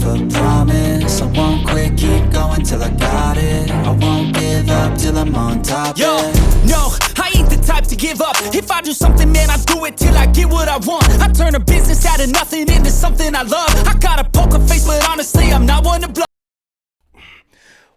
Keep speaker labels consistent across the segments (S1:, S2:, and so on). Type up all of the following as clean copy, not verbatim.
S1: myself a promise. I won't quit, keep going till I got it. I won't give up till I'm on top.
S2: Yo, no, I ain't the type to give up. If I do something, man, I do it till I get what I want. I turn a business out of nothing into something I love. I got a poker face, but honestly, I'm not one to blow.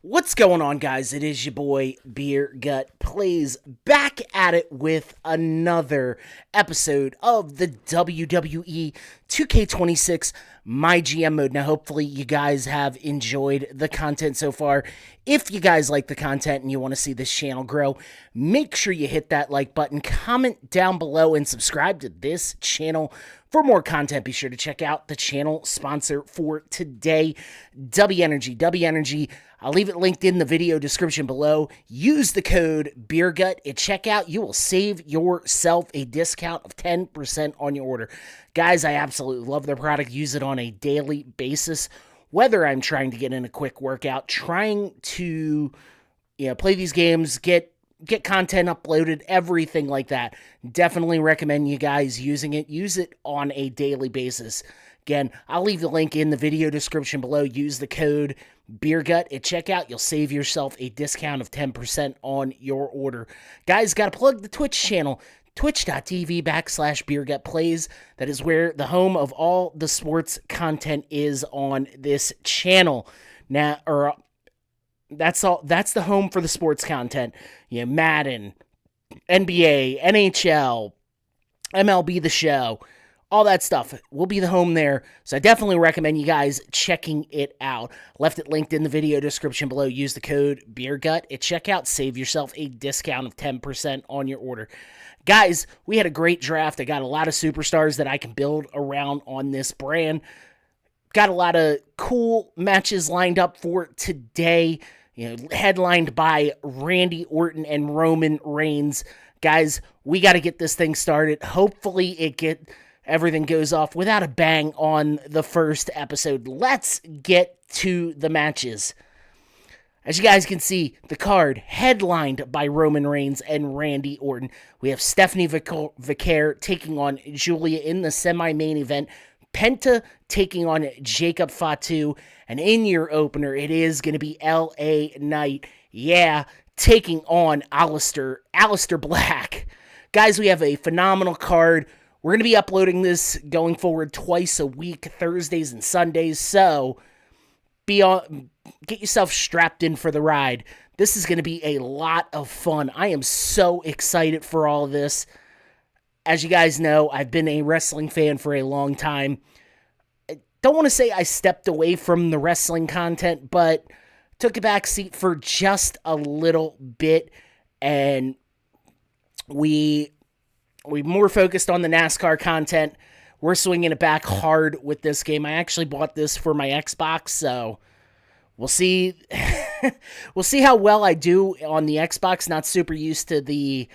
S3: What's going on, guys? It is your boy Beer Gut Plays back at it with another episode of the WWE 2K26 My GM mode. Now, hopefully you guys have enjoyed the content so far. If you guys like the content and you want to see this channel grow, make sure you hit that like button, comment down below, and subscribe to this channel for more content. Be sure to check out the channel sponsor for today, Dubby Energy. Dubby Energy, I'll leave it linked in the video description below. Use the code BeerGut at checkout. You will save yourself a discount of 10% on your order. Guys, I absolutely love their product. Use it on a daily basis. Whether I'm trying to get in a quick workout, trying to play these games, get content uploaded, everything like that. Definitely recommend you guys using it. Use it on a daily basis. Again, I'll leave the link in the video description below. Use the code BeerGut at checkout. You'll save yourself a discount of 10% on your order. Guys, got to plug the Twitch channel. Twitch.tv/BeerGutPlays. That is where the home of all the sports content is on this channel. Now, that's the home for the sports content. Madden, NBA, NHL, MLB The Show, all that stuff will be the home there. So I definitely recommend you guys checking it out. Left it linked in the video description below. Use the code BeerGut at checkout. Save yourself a discount of 10% on your order. Guys, we had a great draft. I got a lot of superstars that I can build around on this brand. Got a lot of cool matches lined up for today. Headlined by Randy Orton and Roman Reigns. Guys, we got to get this thing started. Hopefully everything goes off without a bang on the first episode. Let's get to the matches. As you guys can see, the card headlined by Roman Reigns and Randy Orton. We have Stephanie Vicaire taking on Julia in the semi-main event. Penta taking on Jacob Fatu. And in your opener, it is going to be LA Knight. Taking on Aleister Black. Guys, we have a phenomenal card. We're going to be uploading this going forward twice a week, Thursdays and Sundays. So get yourself strapped in for the ride. This is going to be a lot of fun. I am so excited for all of this. As you guys know, I've been a wrestling fan for a long time. I don't want to say I stepped away from the wrestling content, but took a back seat for just a little bit, and we more focused on the NASCAR content. We're swinging it back hard with this game. I actually bought this for my Xbox, so we'll see. We'll see how well I do on the Xbox. Not super used to the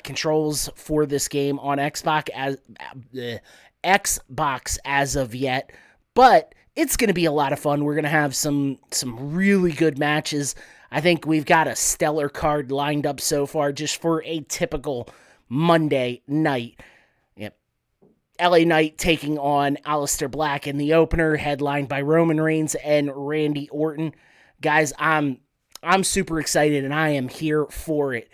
S3: controls for this game on Xbox as of yet, but it's going to be a lot of fun. We're going to have some really good matches. I think we've got a stellar card lined up so far just for a typical Monday night. LA Knight taking on Aleister Black in the opener, headlined by Roman Reigns and Randy Orton. Guys, I'm super excited, and I am here for it.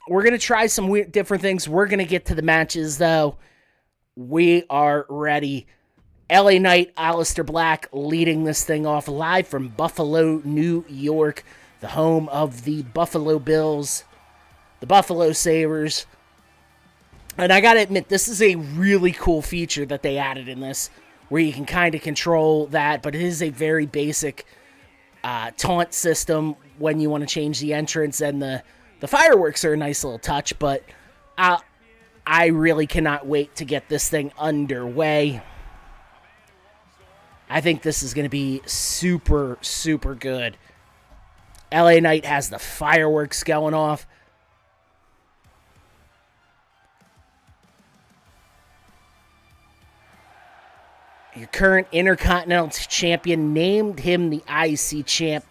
S3: We're going to try some different things. We're going to get to the matches, though. We are ready. LA Knight, Aleister Black leading this thing off live from Buffalo, New York, the home of the Buffalo Bills, the Buffalo Sabres. And I got to admit, this is a really cool feature that they added in this, where you can kind of control that, but it is a very basic taunt system when you want to change the entrance, and the fireworks are a nice little touch, but I really cannot wait to get this thing underway. I think this is going to be super, super good. LA Knight has the fireworks going off. Your current Intercontinental Champion named him the IC Champ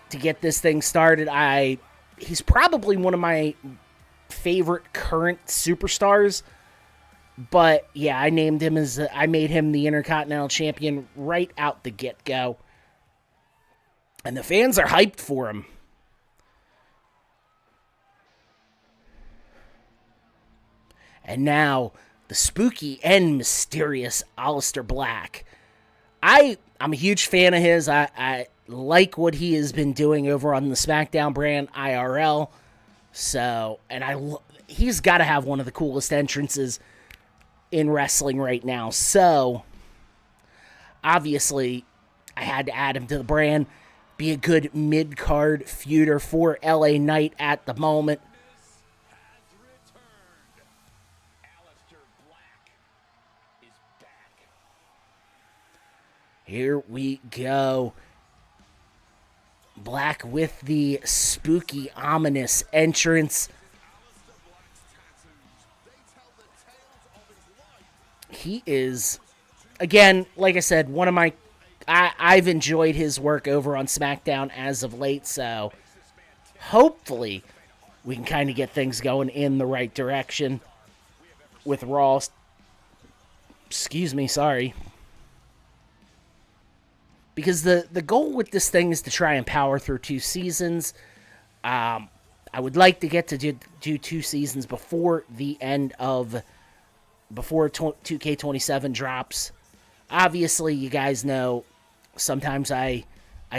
S3: to get this thing started. He's probably one of my favorite current superstars. But yeah, I made him the Intercontinental Champion right out the get-go. And the fans are hyped for him. And now, the spooky and mysterious Aleister Black. I'm a huge fan of his. I like what he has been doing over on the SmackDown brand, IRL. So, and he's got to have one of the coolest entrances in wrestling right now. So, obviously, I had to add him to the brand. Be a good mid-card feuder for LA Knight at the moment. Here we go. Black with the spooky, ominous entrance. He is, again, like I said, one of my... I've enjoyed his work over on SmackDown as of late, so hopefully we can kind of get things going in the right direction with Raw. Excuse me, sorry. Because the goal with this thing is to try and power through 2 seasons. I would like to get to do 2 seasons before the end of... before 2K27 drops. Obviously, you guys know sometimes I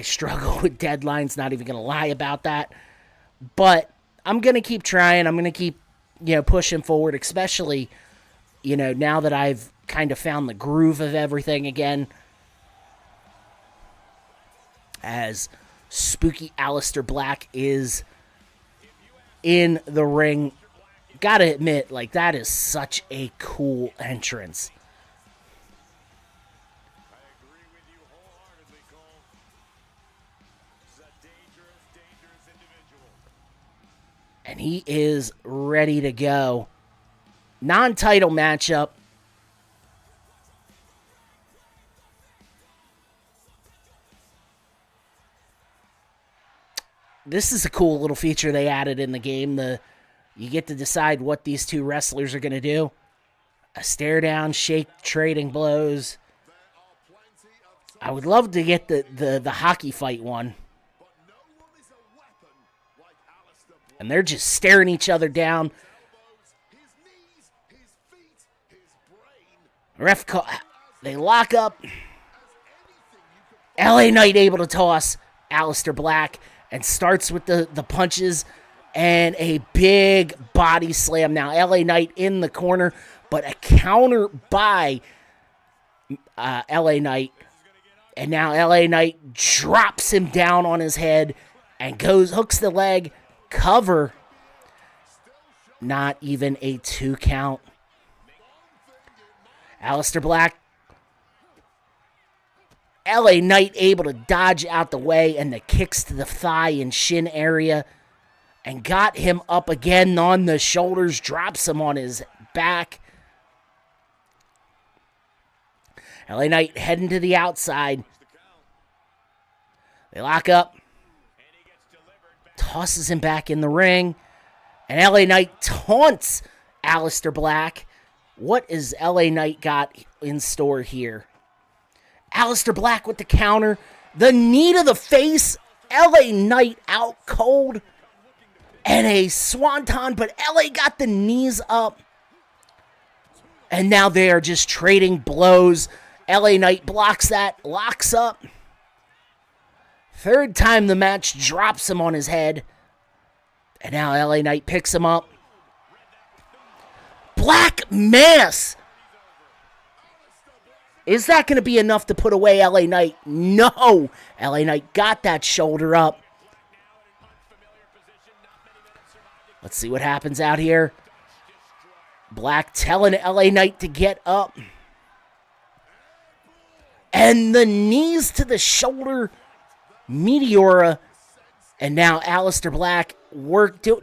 S3: struggle with deadlines, not even going to lie about that. But I'm going to keep trying. I'm going to keep, pushing forward, especially, now that I've kind of found the groove of everything again. As spooky Aleister Black is in the ring. Gotta admit, that is such a cool entrance.
S4: I agree with you wholeheartedly, Cole. He's a dangerous individual.
S3: And he is ready to go. Non-title matchup. This is a cool little feature they added in the game. You get to decide what these 2 wrestlers are going to do. A stare down, shake, trading blows. I would love to get the hockey fight one. And they're just staring each other down. Ref call. They lock up. LA Knight able to toss Aleister Black and starts with the punches. And a big body slam. Now, LA Knight in the corner, but a counter by LA Knight. And now LA Knight drops him down on his head and hooks the leg. Cover. Not even a 2 count. Aleister Black. LA Knight able to dodge out the way, and the kicks to the thigh and shin area. And got him up again on the shoulders. Drops him on his back. LA Knight heading to the outside. They lock up. Tosses him back in the ring. And LA Knight taunts Aleister Black. What is LA Knight got in store here? Aleister Black with the counter. The knee to the face. LA Knight out cold. And a swanton, but LA got the knees up. And now they are just trading blows. LA Knight blocks that, locks up. 3rd time the match, drops him on his head. And now LA Knight picks him up. Black Mass. Is that going to be enough to put away LA Knight? No. LA Knight got that shoulder up. Let's see what happens out here. Black telling LA Knight to get up. And the knees to the shoulder. Meteora. And now Aleister Black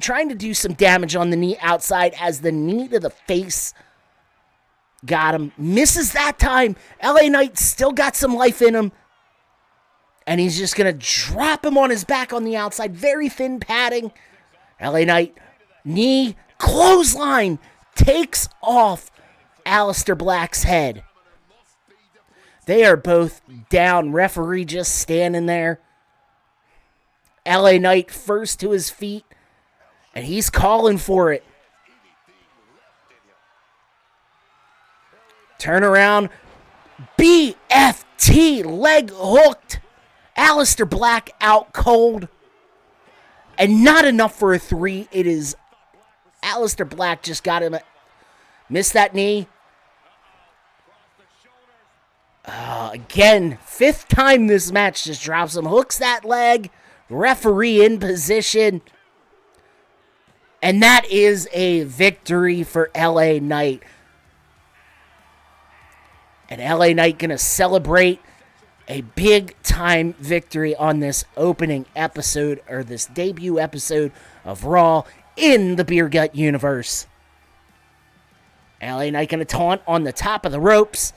S3: trying to do some damage on the knee outside as the knee to the face got him. Misses that time. LA Knight still got some life in him. And he's just going to drop him on his back on the outside. Very thin padding. LA Knight, knee, clothesline, takes off Aleister Black's head. They are both down. Referee just standing there. LA Knight first to his feet, and he's calling for it. Turn around. BFT leg hooked. Aleister Black out cold. And not enough for a 3. It is Aleister Black just got him. Missed that knee. Again, 5th time this match, just drops him. Hooks that leg. Referee in position. And that is a victory for LA Knight. And LA Knight going to celebrate a big-time victory on this opening episode, or this debut episode of Raw in the Beer Gut universe. LA Knight going to taunt on the top of the ropes.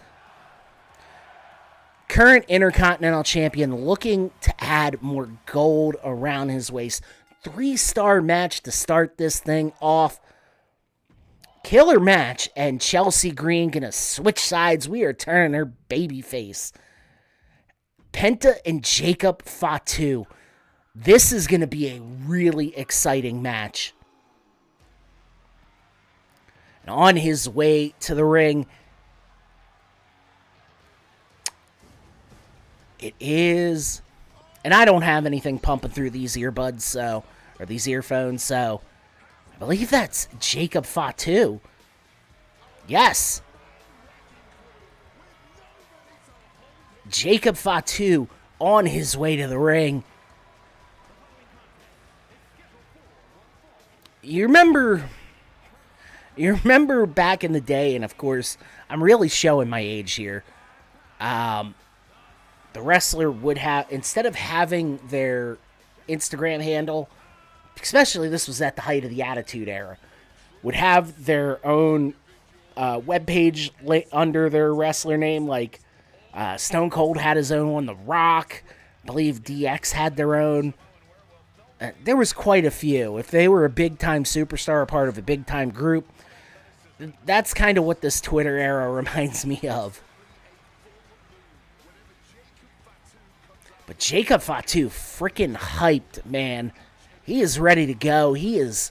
S3: Current Intercontinental Champion looking to add more gold around his waist. 3-star match to start this thing off. Killer match, and Chelsea Green gonna switch sides. We are turning her babyface. Penta and Jacob Fatu. This is gonna be a really exciting match. And on his way to the ring, it is, and I don't have anything pumping through these earbuds, or these earphones, so I believe that's Jacob Fatu. Yes. Jacob Fatu on his way to the ring. You remember back in the day, and of course, I'm really showing my age here. The wrestler would have, instead of having their Instagram handle, especially this was at the height of the Attitude Era, would have their own webpage under their wrestler name. Like Stone Cold had his own one, The Rock, I believe DX had their own. There was quite a few. If they were a big-time superstar, a part of a big-time group, that's kind of what this Twitter era reminds me of. But Jacob Fatu, freaking hyped, man. He is ready to go. He is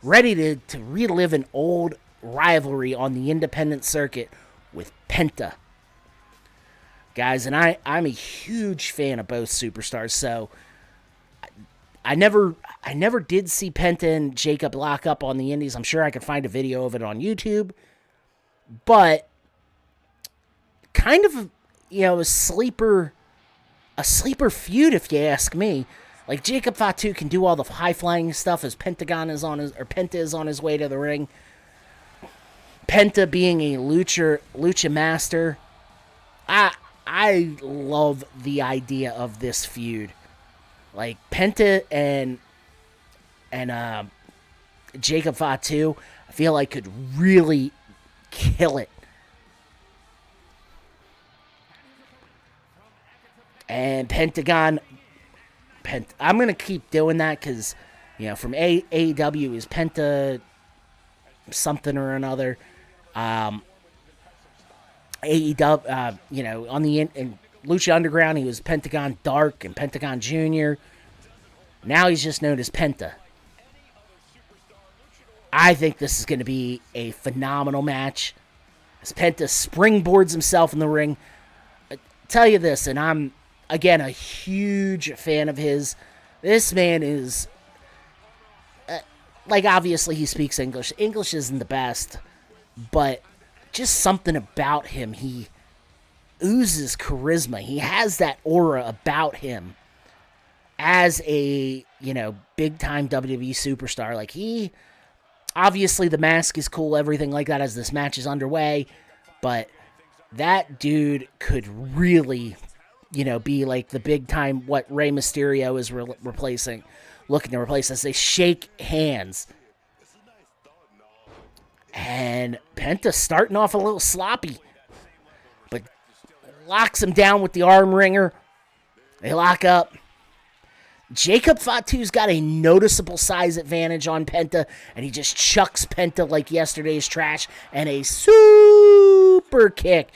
S3: ready to relive an old rivalry on the independent circuit with Penta. Guys, and I'm a huge fan of both superstars, so I never did see Penta and Jacob lock up on the indies. I'm sure I could find a video of it on YouTube. But kind of, a sleeper feud, if you ask me. Like, Jacob Fatu can do all the high-flying stuff as Penta is on his way to the ring. Penta being a lucha master. I love the idea of this feud. Like, Penta and Jacob Fatu, I feel like could really kill it. And I'm going to keep doing that because, from AEW is Penta something or another. AEW, on the in Lucha Underground, he was Pentagon Dark and Pentagon Jr. Now he's just known as Penta. I think this is going to be a phenomenal match as Penta springboards himself in the ring. I tell you this, and I'm, again, a huge fan of his. This man is, obviously he speaks English. English isn't the best, but just something about him. He oozes charisma. He has that aura about him as a, big-time WWE superstar. Like, obviously the mask is cool, everything like that as this match is underway, but that dude could really, be like the big-time what Rey Mysterio is looking to replace as they shake hands. And Penta starting off a little sloppy, but locks him down with the arm wringer. They lock up. Jacob Fatu's got a noticeable size advantage on Penta, and he just chucks Penta like yesterday's trash, and a super kick.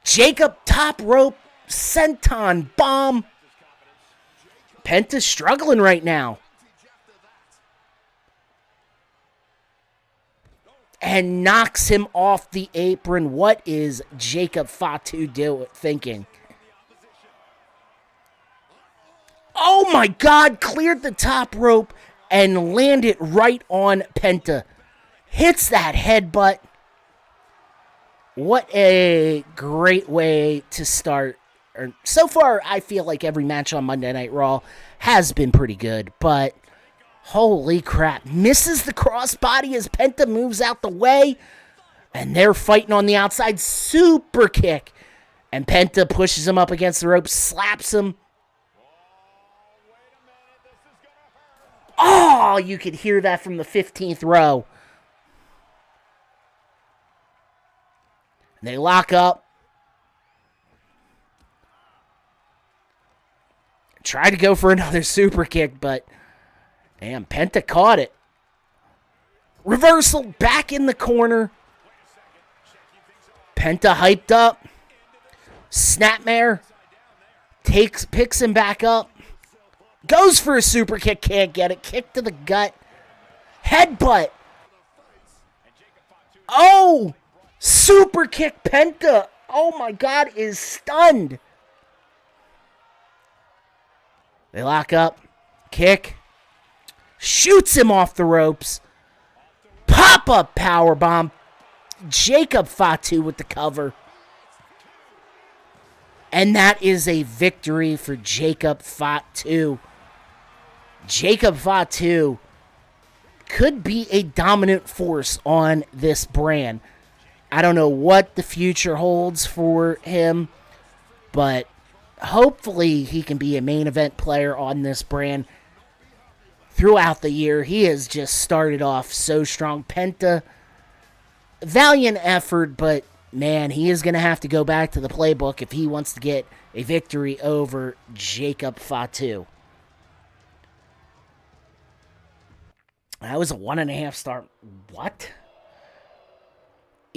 S3: Jacob top rope, senton bomb. Penta's struggling right now. And knocks him off the apron. What is Jacob Fatu thinking? Oh my God, cleared the top rope and landed right on Penta. Hits that headbutt. What a great way to start. So far, I feel like every match on Monday Night Raw has been pretty good, but holy crap. Misses the crossbody as Penta moves out the way, and they're fighting on the outside. Super kick. And Penta pushes him up against the rope, slaps him. Oh, you could hear that from the 15th row. They lock up. Try to go for another super kick, but damn, Penta caught it. Reversal back in the corner. Penta hyped up. Snapmare picks him back up. Goes for a super kick, can't get it. Kick to the gut. Headbutt. Oh! Super kick Penta. Oh my God, is stunned. They lock up. Kick. Shoots him off the ropes. Pop-up powerbomb. Jacob Fatu with the cover. And that is a victory for Jacob Fatu. Jacob Fatu could be a dominant force on this brand. I don't know what the future holds for him, but hopefully he can be a main event player on this brand throughout the year. He has just started off so strong. Penta, valiant effort, but man, he is going to have to go back to the playbook if he wants to get a victory over Jacob Fatu. That was a 1.5 star. What?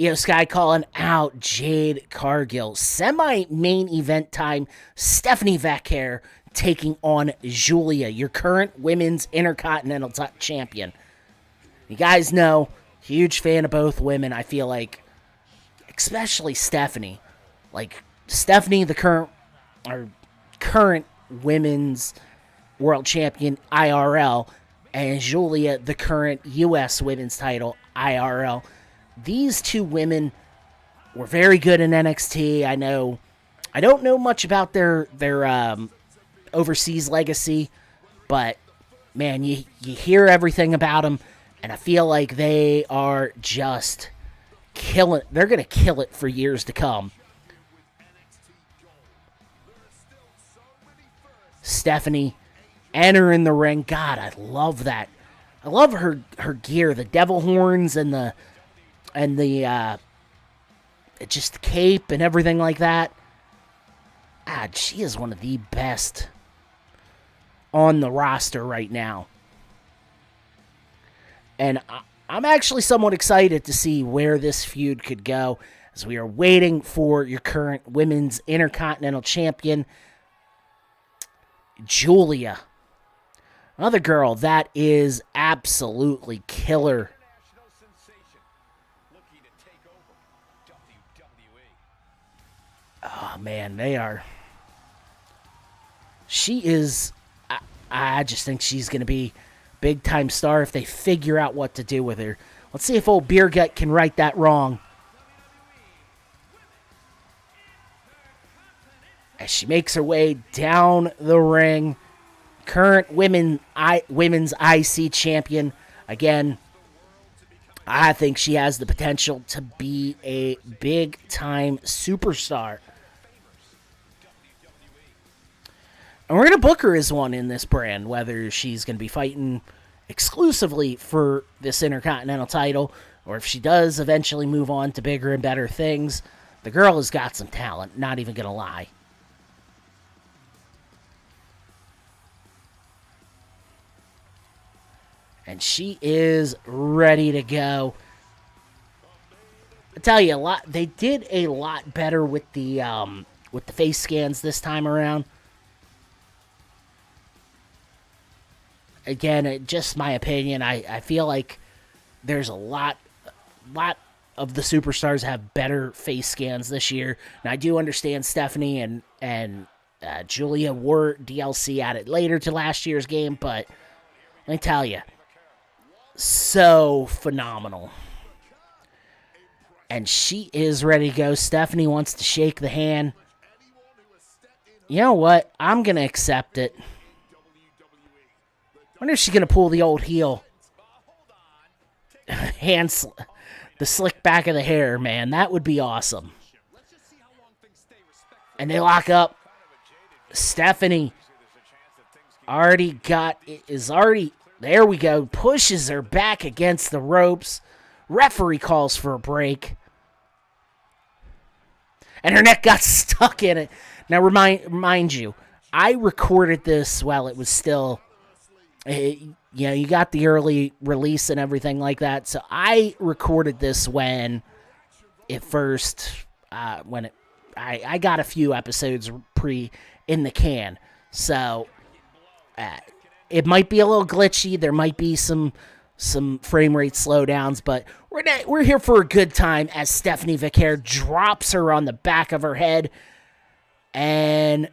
S3: Io Sky calling out Jade Cargill. Semi-main event time. Stephanie Vaquer taking on Julia, your current women's Intercontinental champion. You guys know, huge fan of both women. I feel like, especially Stephanie. Like, Stephanie, the current women's world champion IRL, and Julia, the current U.S. women's title IRL. These two women were very good in NXT. I don't know much about their overseas legacy, but man, you hear everything about them, and I feel like they are just killing. They're gonna kill it for years to come. Stephanie entering the ring. God, I love that. I love her gear, the devil horns and the just the cape and everything like that. She is one of the best on the roster right now. And I'm actually somewhat excited to see where this feud could go, as we are waiting for your current women's Intercontinental champion, Julia. Another girl that is absolutely killer. Oh, man, they are. She is. I just think she's going to be big time star if they figure out what to do with her. Let's see if old Beer Gut can right that wrong. As she makes her way down the ring, current women's IC champion. Again, I think she has the potential to be a big time superstar. And we're going to book her as one in this brand, whether she's going to be fighting exclusively for this Intercontinental title, or if she does eventually move on to bigger and better things. The girl has got some talent, not even going to lie. and she is ready to go. I tell you, they did a lot better with the face scans this time around. Again, just my opinion. I feel like there's a lot of the superstars have better face scans this year. And I do understand Stephanie and Julia were DLC added later to last year's game, but let me tell you, so phenomenal. And she is ready to go. Stephanie wants to shake the hand. You know what? I'm going to accept it. I wonder if she's going to pull the old heel. The slick back of the hair, man. That would be awesome. And they lock up. Stephanie there we go. Pushes her back against the ropes. Referee calls for a break. And her neck got stuck in it. Now, remind you, I recorded this while it was still, you got the early release and everything like that. So I recorded this when it first, I got a few episodes in the can. So it might be a little glitchy. There might be some frame rate slowdowns, but we're here for a good time as Stephanie Vicaire drops her on the back of her head, and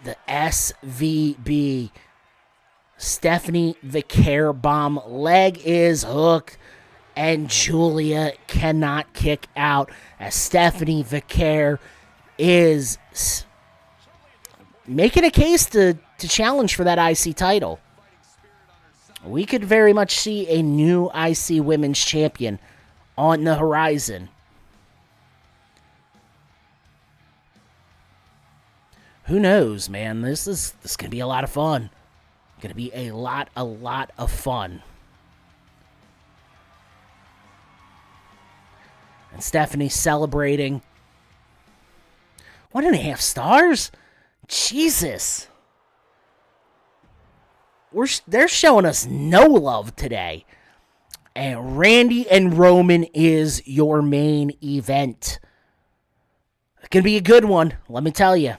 S3: the SVB, Stephanie Vicaire bomb, leg is hooked, and Julia cannot kick out as Stephanie Vicaire is making a case to challenge for that IC title. We could very much see a new IC Women's Champion on the horizon. Who knows, man? This is going to be a lot of fun. Going to be a lot of fun. And Stephanie celebrating. 1.5 stars? Jesus. They're showing us no love today. And Randy and Roman is your main event. It's going to be a good one, let me tell you.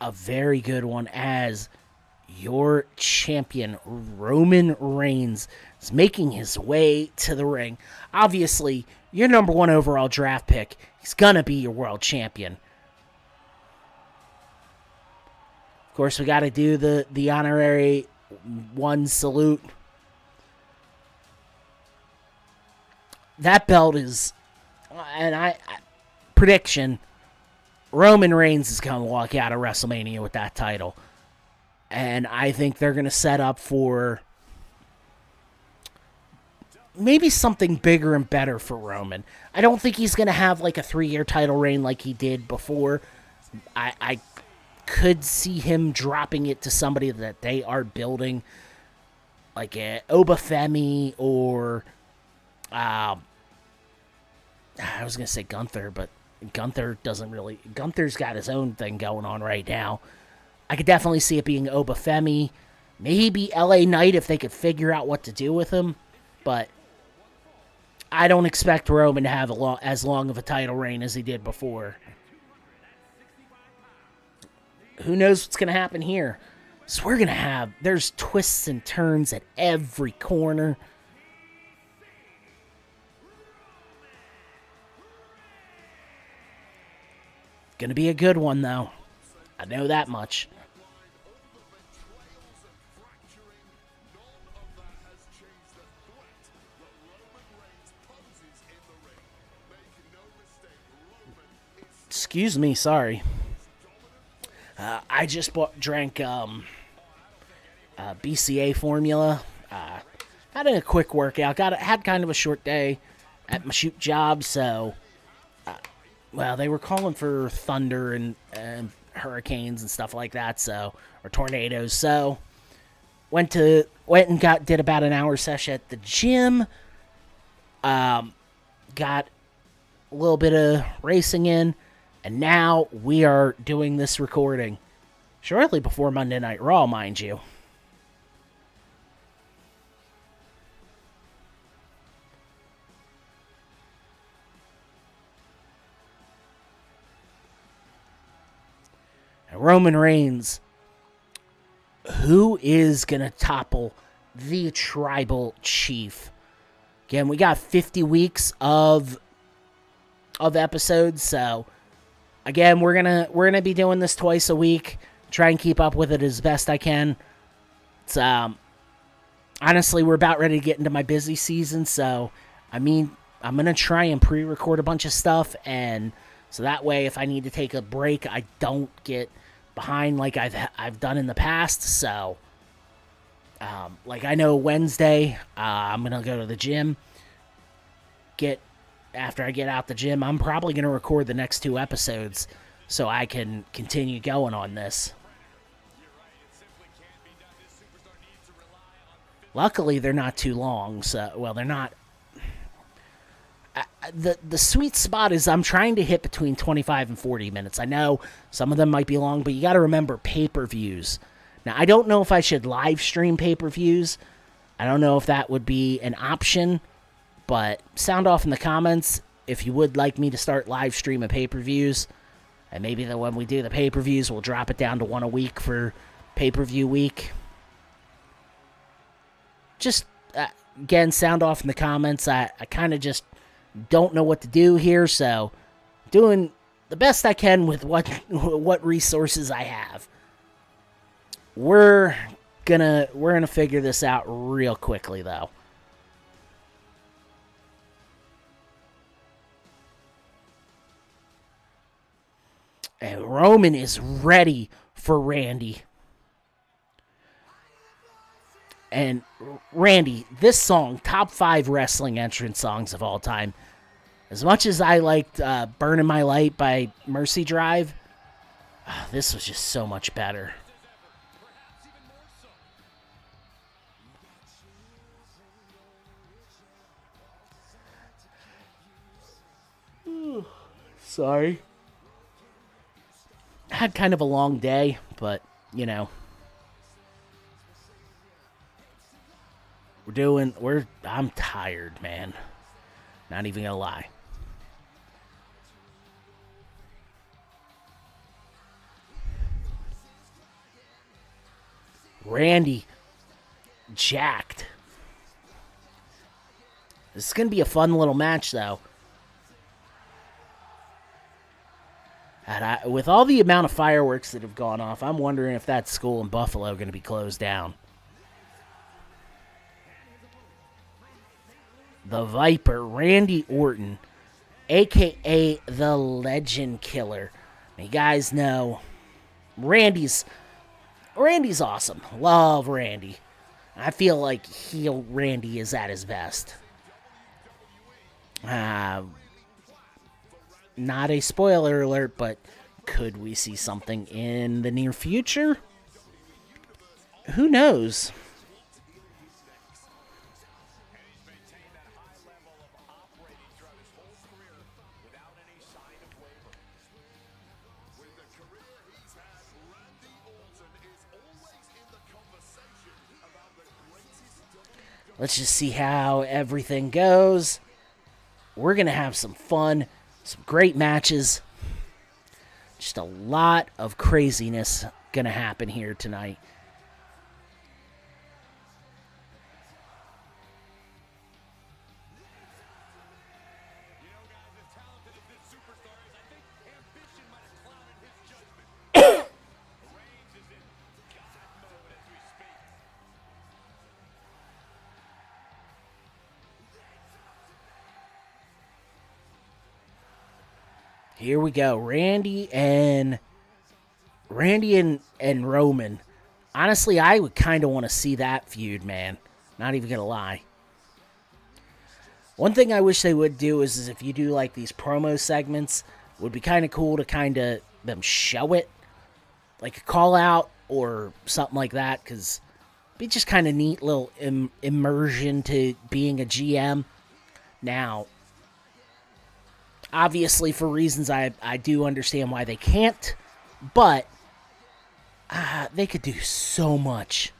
S3: A very good one as your champion, Roman Reigns, is making his way to the ring. Obviously, your number 1 overall draft pick, he's going to be your world champion. Of course, we got to do the honorary 1 salute. That belt is, and prediction, Roman Reigns is going to walk out of WrestleMania with that title. And I think they're going to set up for maybe something bigger and better for Roman. I don't think he's going to have like a 3-year title reign like he did before. I could see him dropping it to somebody that they are building, like a Obafemi or I was going to say Gunther, but Gunther's got his own thing going on right now. I could definitely see it being Obafemi, maybe LA Knight if they could figure out what to do with him, but I don't expect Roman to have as long of a title reign as he did before. Who knows what's going to happen here? So we're going to there's twists and turns at every corner. Going to be a good one, though. I know that much. Excuse me, sorry. I just drank BCA formula. Had a quick workout. Had kind of a short day at my shoot job, so they were calling for thunder and hurricanes and stuff like that, or tornadoes. So went and did about an hour session at the gym. Got a little bit of racing in, and now we are doing this recording shortly before Monday Night Raw, mind you. Roman Reigns, who is going to topple the Tribal Chief? Again, we got 50 weeks of episodes, so again, we're gonna be doing this twice a week. Try and keep up with it as best I can. It's honestly, we're about ready to get into my busy season, so I mean, I'm gonna try and pre-record a bunch of stuff, and so that way, if I need to take a break, I don't get behind like I've done in the past. So, like I know Wednesday, I'm gonna go to the gym. After I get out the gym, I'm probably gonna record the next 2 episodes so I can continue going on this. Luckily, they're not too long. So, well, they're not. The sweet spot is I'm trying to hit between 25 and 40 minutes. I know some of them might be long, but you got to remember pay-per-views. Now, I don't know if I should live stream pay-per-views. I don't know if that would be an option, but sound off in the comments if you would like me to start live streaming pay-per-views. And maybe when we do the pay-per-views, we'll drop it down to 1 a week for pay-per-view week. Just, again, sound off in the comments. I kind of just don't know what to do here, so doing the best I can with what resources I have. We're gonna figure this out real quickly, though. And Roman is ready for Randy. And Randy, this song, top 5 wrestling entrance songs of all time. As much as I liked Burning My Light by Mercy Drive, this was just so much better. Sorry. I had kind of a long day, but, you know. I'm tired, man. Not even gonna lie. Randy, jacked. This is gonna be a fun little match, though. And with all the amount of fireworks that have gone off, I'm wondering if that school in Buffalo going to be closed down. The Viper, Randy Orton, a.k.a. the Legend Killer. You guys know Randy's awesome. Love Randy. I feel like heel Randy is at his best. Not a spoiler alert, but could we see something in the near future? Who knows? Let's just see how everything goes. We're going to have some fun, some great matches. Just a lot of craziness going to happen here tonight. Here we go. Randy and Roman. Honestly, I would kind of want to see that feud, man. Not even going to lie. One thing I wish they would do is if you do like these promo segments, it would be kind of cool to kind of them show it. Like a call out or something like that, because it'd be just kind of neat little immersion to being a GM. Now, Obviously, for reasons I do understand why they can't, but they could do so much.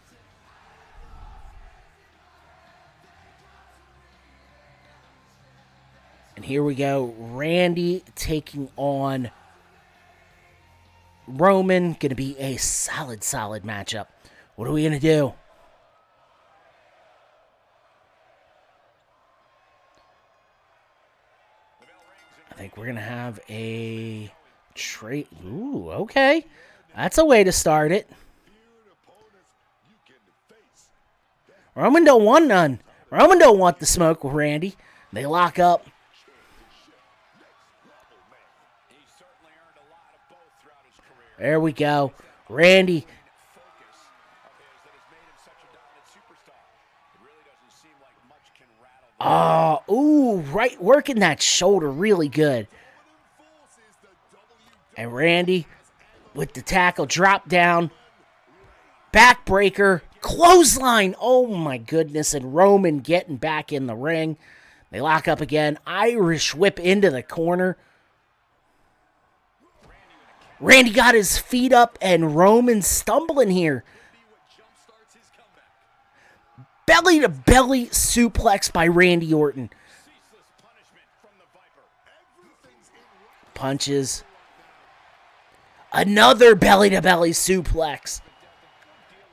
S3: And here we go. Randy taking on Roman. Going to be a solid matchup. What are we going to do? I think we're going to have a trade. Ooh, okay. That's a way to start it. Roman don't want none. Roman don't want the smoke with Randy. They lock up. There we go. Randy. Oh, ooh, right, working that shoulder really good. And Randy with the tackle, drop down, backbreaker, clothesline. Oh my goodness, and Roman getting back in the ring. They lock up again. Irish whip into the corner. Randy got his feet up, and Roman's stumbling here. Belly-to-belly suplex by Randy Orton. Punches. Another belly-to-belly suplex.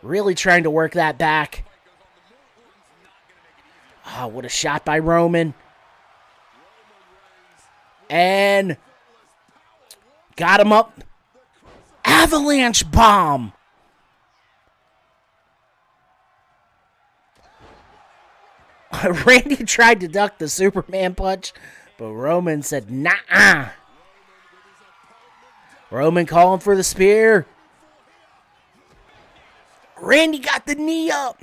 S3: Really trying to work that back. Oh, what a shot by Roman. And got him up. Avalanche bomb. Randy tried to duck the Superman punch, but Roman said, nah. Roman calling for the spear. Randy got the knee up.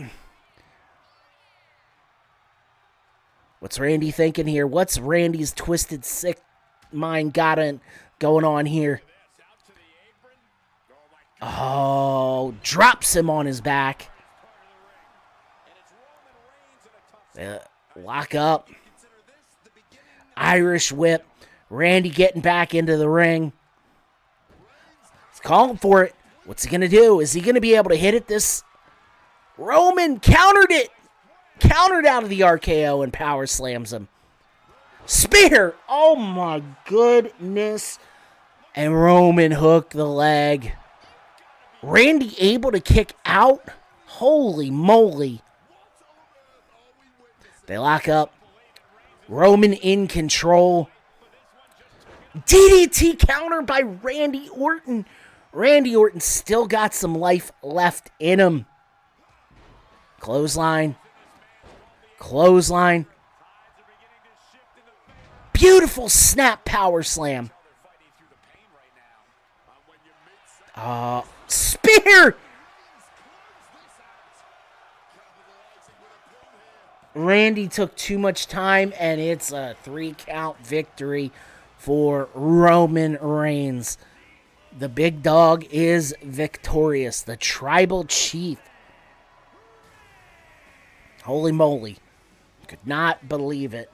S3: What's Randy thinking here? What's Randy's twisted, sick mind going on here? Oh, drops him on his back. Lock up. Irish whip. Randy getting back into the ring. He's calling for it. What's he going to do? Is he going to be able to hit it this? Roman countered it. Countered out of the RKO and power slams him. Spear. Oh my goodness. And Roman hooked the leg. Randy able to kick out. Holy moly. They lock up. Roman in control. DDT counter by Randy Orton. Randy Orton still got some life left in him. Clothesline. Clothesline. Beautiful snap power slam. Spear! Randy took too much time, and it's a 3-count victory for Roman Reigns. The big dog is victorious. The tribal chief. Holy moly. Could not believe it.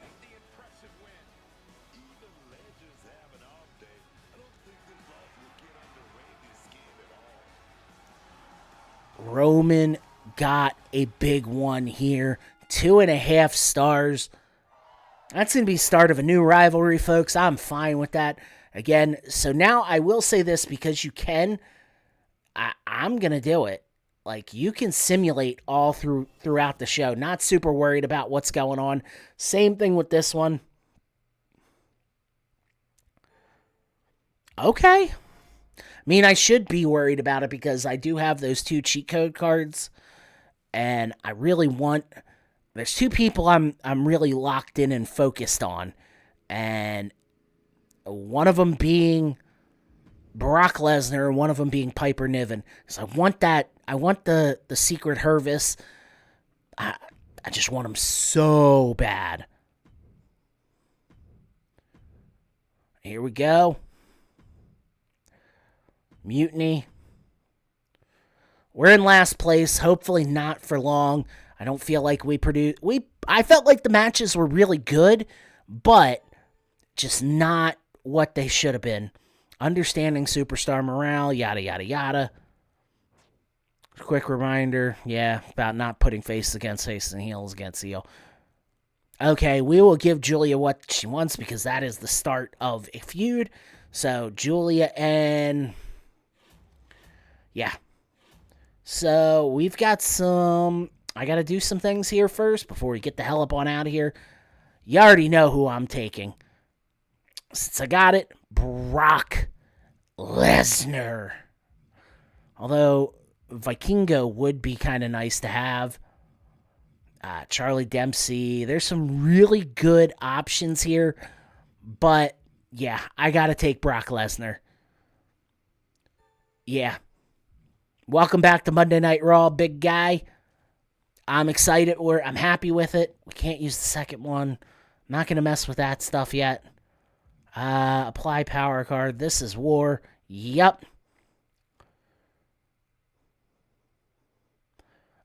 S3: Roman got a big one here. 2.5 stars. That's going to be start of a new rivalry, folks. I'm fine with that. Again, so now I will say this because you can. I'm going to do it. Like, you can simulate all throughout the show. Not super worried about what's going on. Same thing with this one. Okay. I mean, I should be worried about it because I do have those 2 cheat code cards. And I really want... There's 2 people I'm really locked in and focused on. And one of them being Brock Lesnar and one of them being Piper Niven. So I want that. I want the secret Hervis. I just want him so bad. Here we go. Mutiny. We're in last place. Hopefully not for long. I don't feel like I felt like the matches were really good, but just not what they should have been. Understanding superstar morale, yada, yada, yada. Quick reminder, about not putting face against face and heels against heel. Okay, we will give Julia what she wants because that is the start of a feud. So, Julia and... yeah. So, we've got some... I got to do some things here first before we get the hell up on out of here. You already know who I'm taking. Since I got it, Brock Lesnar. Although, Vikingo would be kind of nice to have. Charlie Dempsey. There's some really good options here. But, yeah, I got to take Brock Lesnar. Yeah. Welcome back to Monday Night Raw, big guy. I'm excited. I'm happy with it. We can't use the second one. I'm not going to mess with that stuff yet. Apply power card. This is war. Yep.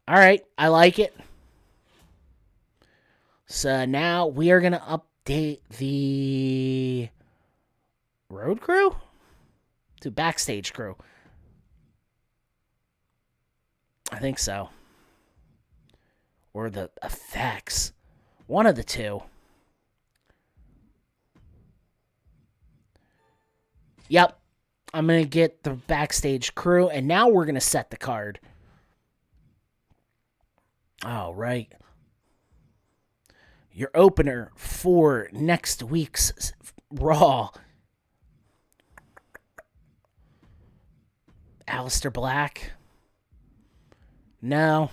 S3: All right. I like it. So now we are going to update the road crew to backstage crew. I think so. Or the effects. One of the two. Yep. I'm going to get the backstage crew. And now we're going to set the card. All right. Your opener for next week's Raw. Aleister Black. No.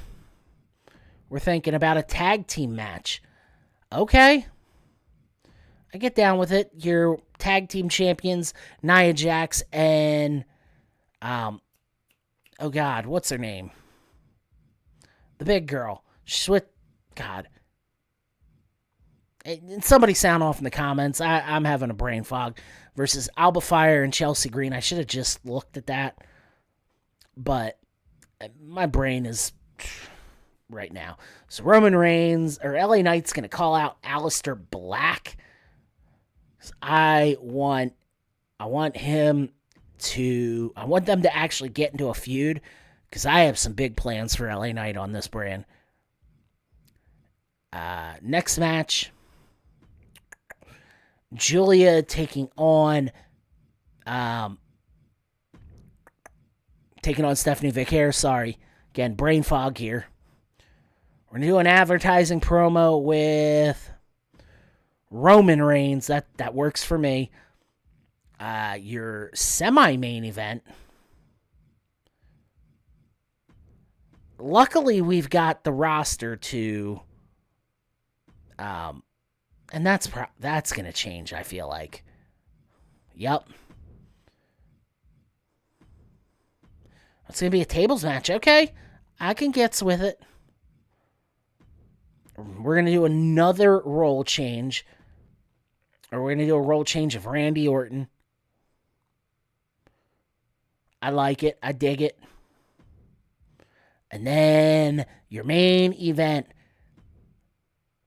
S3: We're thinking about a tag team match. Okay. I get down with it. Your tag team champions, Nia Jax and, oh God, what's her name? The big girl. She's with, God. And somebody sound off in the comments. I'm having a brain fog. Versus Alba Fire and Chelsea Green. I should have just looked at that. But my brain is right now. So Roman Reigns, or LA Knight's going to call out Aleister Black. I want them to actually get into a feud because I have some big plans for LA Knight on this brand. Next match, Julia taking on Stephanie Vicaire. Sorry, again, brain fog here. We're going to do an advertising promo with Roman Reigns. That works for me. Your semi-main event. Luckily, we've got the roster to... and that's going to change, I feel like. Yep. It's going to be a tables match. Okay. I can get with it. We're going to do another role change. Or we're going to do a role change of Randy Orton. I like it. I dig it. And then your main event.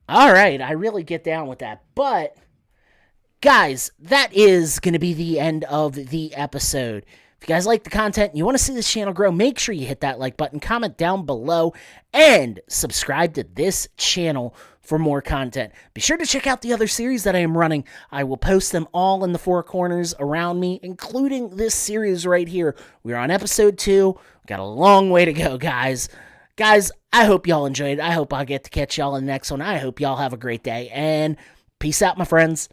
S3: All right. I really get down with that. But, guys, that is going to be the end of the episode. If you guys like the content and you want to see this channel grow, make sure you hit that like button, comment down below, and subscribe to this channel for more content. Be sure to check out the other series that I am running. I will post them all in the four corners around me, including this series right here. We're on episode 2. We've got a long way to go, guys. Guys, I hope y'all enjoyed. I hope I'll get to catch y'all in the next one. I hope y'all have a great day, and peace out, my friends.